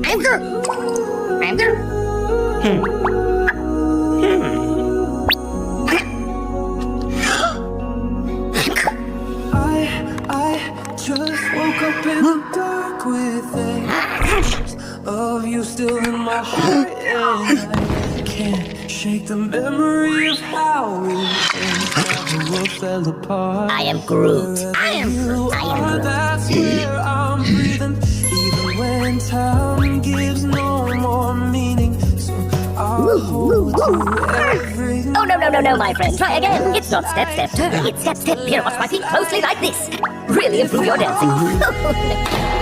I'm Groot. I'm Groot. I just woke up in the dark with images of you still in my heart, and I can't shake the memory of how we the world fell apart. I am Groot. I am Groot. I am Groot. That's where I'm breathing, even when time gives no more meaning. So I'll hold you every Oh, no, my friend. Try again. It's not step, step, turn. It's step, step. Here, watch my feet closely like this. Really improve your dancing.